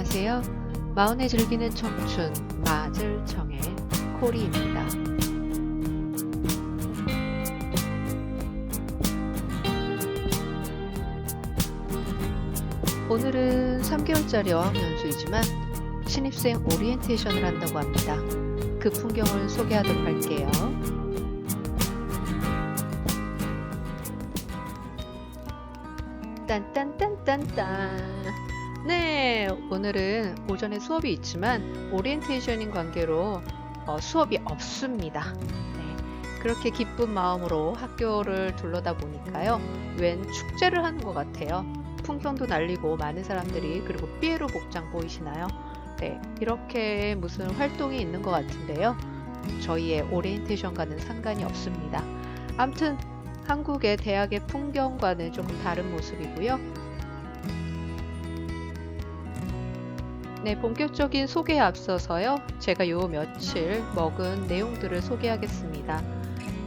안녕하세요. 마흔에 즐기는 청춘 마즐청의 코리입니다. 오늘은 3개월짜리 어학연수이지만 신입생 오리엔테이션을 한다고 합니다. 그 풍경을 소개하도록 할게요. 딴딴딴딴딴. 네, 오늘은 오전에 수업이 있지만 오리엔테이션인 관계로 수업이 없습니다. 네, 그렇게 기쁜 마음으로 학교를 둘러다 보니까요, 웬 축제를 하는 것 같아요. 풍경도 날리고 많은 사람들이, 그리고 삐에로 복장 보이시나요? 네, 이렇게 무슨 활동이 있는 것 같은데요. 저희의 오리엔테이션과는 상관이 없습니다. 아무튼 한국의 대학의 풍경과는 조금 다른 모습이고요. 네, 본격적인 소개에 앞서서요, 제가 요 며칠 먹은 내용들을 소개하겠습니다.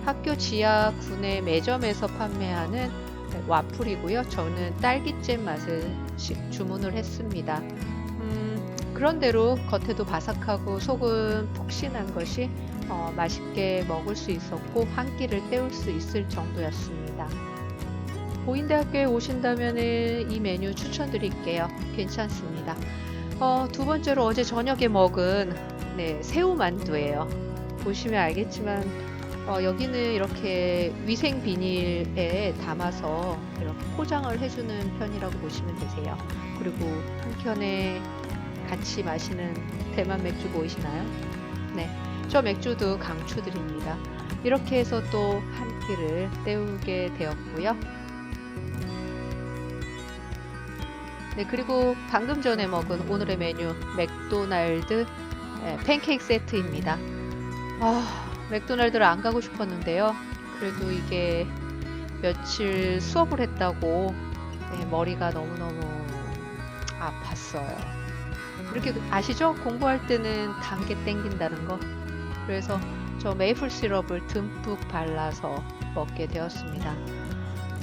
학교 지하 구내 매점에서 판매하는 와플이고요. 저는 딸기잼 맛을 주문을 했습니다. 그런대로 겉에도 바삭하고 속은 푹신한 것이 맛있게 먹을 수 있었고 한 끼를 때울 수 있을 정도였습니다. 보인대학교에 오신다면 이 메뉴 추천드릴게요. 괜찮습니다. 두 번째로 어제 저녁에 먹은 새우만두예요. 보시면 알겠지만 여기는 이렇게 위생 비닐에 담아서 이렇게 포장을 해주는 편이라고 보시면 되세요. 그리고 한켠에 같이 마시는 대만 맥주 보이시나요? 네, 저 맥주도 강추드립니다. 이렇게 해서 또 한 끼를 때우게 되었고요. 네, 그리고 방금 전에 먹은 오늘의 메뉴 맥도날드 팬케이크 세트입니다. 맥도날드를 안 가고 싶었는데요. 그래도 이게 며칠 수업을 했다고 머리가 너무너무 아팠어요. 이렇게 아시죠? 공부할 때는 단 게 땡긴다는 거. 그래서 저 메이플 시럽을 듬뿍 발라서 먹게 되었습니다.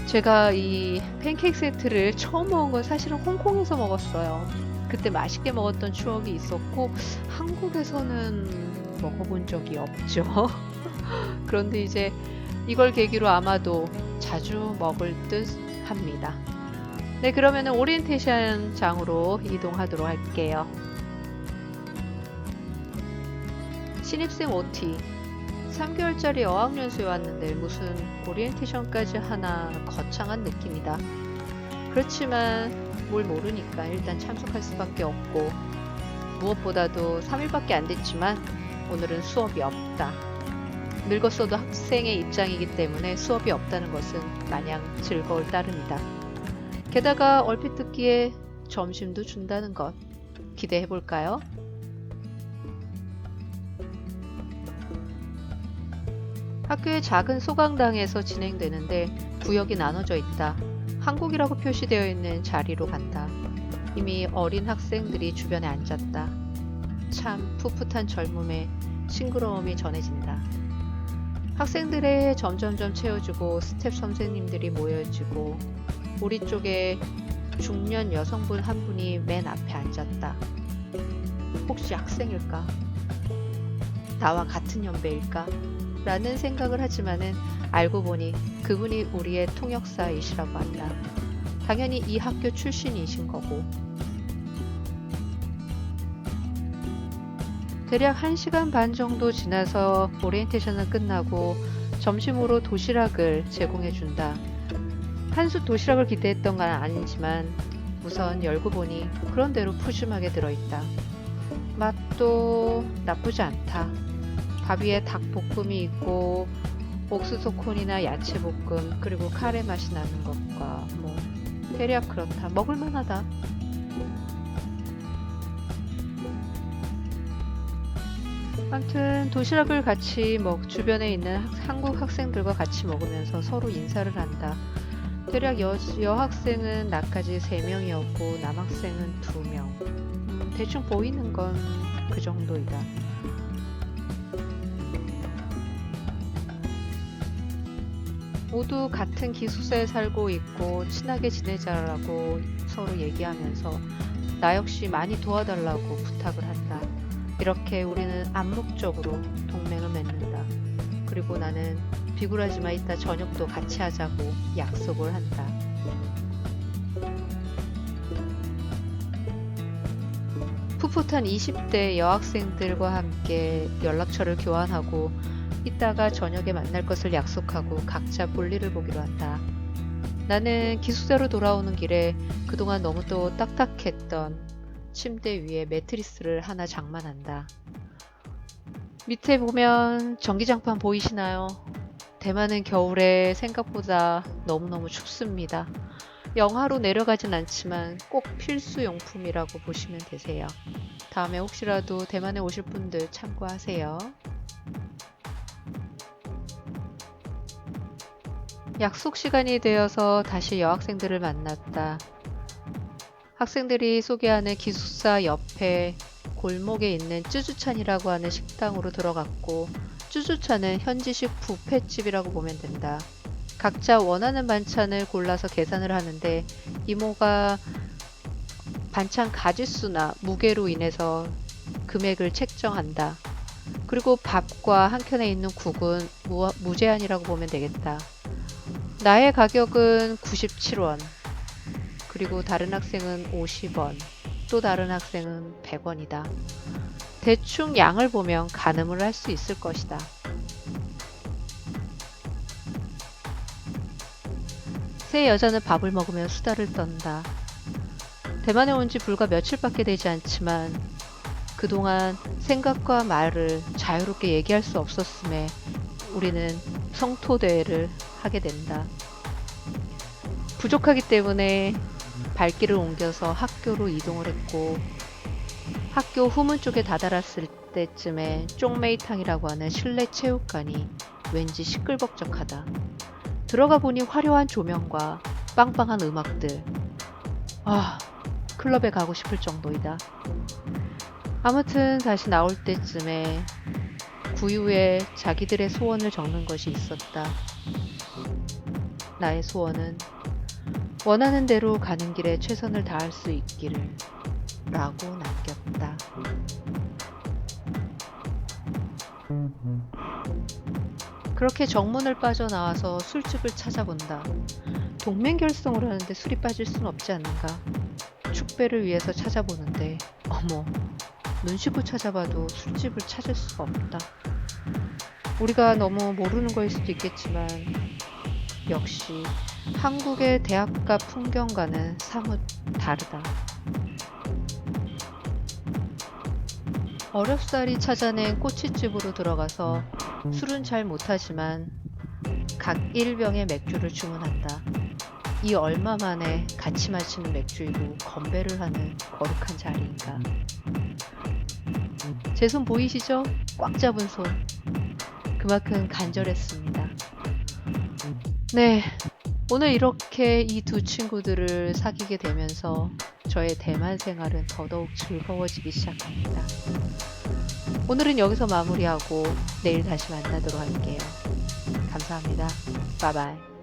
제가 이 팬케이크 세트를 처음 먹은 건 사실은 홍콩에서 먹었어요. 그때 맛있게 먹었던 추억이 있었고 한국에서는 먹어본 적이 없죠. 그런데 이제 이걸 계기로 아마도 자주 먹을 듯 합니다. 네, 그러면 오리엔테이션 장으로 이동하도록 할게요. 신입생 OT 3개월짜리 어학연수에 왔는데 무슨 오리엔테이션까지 하나 거창한 느낌이다. 그렇지만 뭘 모르니까 일단 참석할 수밖에 없고, 무엇보다도 3일밖에 안 됐지만 오늘은 수업이 없다. 늙었어도 학생의 입장이기 때문에 수업이 없다는 것은 마냥 즐거울 따름이다. 게다가 얼핏 듣기에 점심도 준다는 것, 기대해볼까요? 학교의 작은 소강당에서 진행되는데 구역이 나눠져 있다. 한국이라고 표시되어 있는 자리로 간다. 이미 어린 학생들이 주변에 앉았다. 참 풋풋한 젊음에 싱그러움이 전해진다. 학생들의 점점점 채워주고 스텝 선생님들이 모여지고 우리 쪽에 중년 여성분 한 분이 맨 앞에 앉았다. 혹시 학생일까? 나와 같은 연배일까? 라는 생각을 하지만은 알고 보니 그분이 우리의 통역사이시라고 한다. 당연히 이 학교 출신이신 거고. 대략 1시간 반 정도 지나서 오리엔테이션은 끝나고 점심으로 도시락을 제공해 준다. 한솥 도시락을 기대했던 건 아니지만 우선 열고 보니 그런대로 푸짐하게 들어있다. 맛도 나쁘지 않다. 밥 위에 닭볶음이 있고 옥수수 콘이나 야채 볶음, 그리고 카레 맛이 나는 것과 대략 그렇다. 먹을만하다. 아무튼 도시락을 같이 주변에 있는 한국 학생들과 같이 먹으면서 서로 인사를 한다. 대략 여학생은 나까지 3명이었고 남학생은 2명. 대충 보이는 건 그 정도이다. 모두 같은 기숙사에 살고 있고 친하게 지내자라고 서로 얘기하면서 나 역시 많이 도와달라고 부탁을 한다. 이렇게 우리는 암묵적으로 동맹을 맺는다. 그리고 나는 비굴하지만 이따 저녁도 같이 하자고 약속을 한다. 풋풋한 20대 여학생들과 함께 연락처를 교환하고 이따가 저녁에 만날 것을 약속하고 각자 볼일을 보기로 한다. 나는 기숙사로 돌아오는 길에 그동안 너무 또 딱딱했던 침대 위에 매트리스를 하나 장만한다. 밑에 보면 전기장판 보이시나요? 대만은 겨울에 생각보다 너무너무 춥습니다. 영하로 내려가진 않지만 꼭 필수 용품이라고 보시면 되세요. 다음에 혹시라도 대만에 오실 분들 참고하세요. 약속 시간이 되어서 다시 여학생들을 만났다. 학생들이 소개하는 기숙사 옆에 골목에 있는 쭈쭈찬이라고 하는 식당으로 들어갔고, 쭈쭈찬은 현지식 뷔페집이라고 보면 된다. 각자 원하는 반찬을 골라서 계산을 하는데 이모가 반찬 가짓수나 무게로 인해서 금액을 책정한다. 그리고 밥과 한 켠에 있는 국은 무제한이라고 보면 되겠다. 나의 가격은 97원, 그리고 다른 학생은 50원, 또 다른 학생은 100원이다. 대충 양을 보면 가늠을 할 수 있을 것이다. 세 여자는 밥을 먹으며 수다를 떤다. 대만에 온 지 불과 며칠밖에 되지 않지만 그동안 생각과 말을 자유롭게 얘기할 수 없었음에 우리는 성토대회를 하게 된다. 부족하기 때문에 발길을 옮겨서 학교로 이동을 했고, 학교 후문 쪽에 다다랐을 때쯤에 쪽메이탕이라고 하는 실내 체육관이 왠지 시끌벅적하다. 들어가 보니 화려한 조명과 빵빵한 음악들. 클럽에 가고 싶을 정도이다. 아무튼 다시 나올 때쯤에 구유에 자기들의 소원을 적는 것이 있었다. 나의 소원은 원하는 대로 가는 길에 최선을 다할 수 있기를 라고 남겼다. 그렇게 정문을 빠져나와서 술집을 찾아본다. 동맹 결성을 하는데 술이 빠질 순 없지 않는가. 축배를 위해서 찾아보는데 어머, 눈시고 찾아봐도 술집을 찾을 수가 없다. 우리가 너무 모르는 거일 수도 있겠지만 역시 한국의 대학가 풍경과는 사뭇 다르다. 어렵사리 찾아낸 꼬치집으로 들어가서 술은 잘 못하지만 각 1병의 맥주를 주문한다. 이 얼마 만에 같이 마시는 맥주이고 건배를 하는 거룩한 자리인가. 제 손 보이시죠? 꽉 잡은 손. 그만큼 간절했습니다. 네, 오늘 이렇게 이 두 친구들을 사귀게 되면서 저의 대만 생활은 더더욱 즐거워지기 시작합니다. 오늘은 여기서 마무리하고 내일 다시 만나도록 할게요. 감사합니다. 바이바이.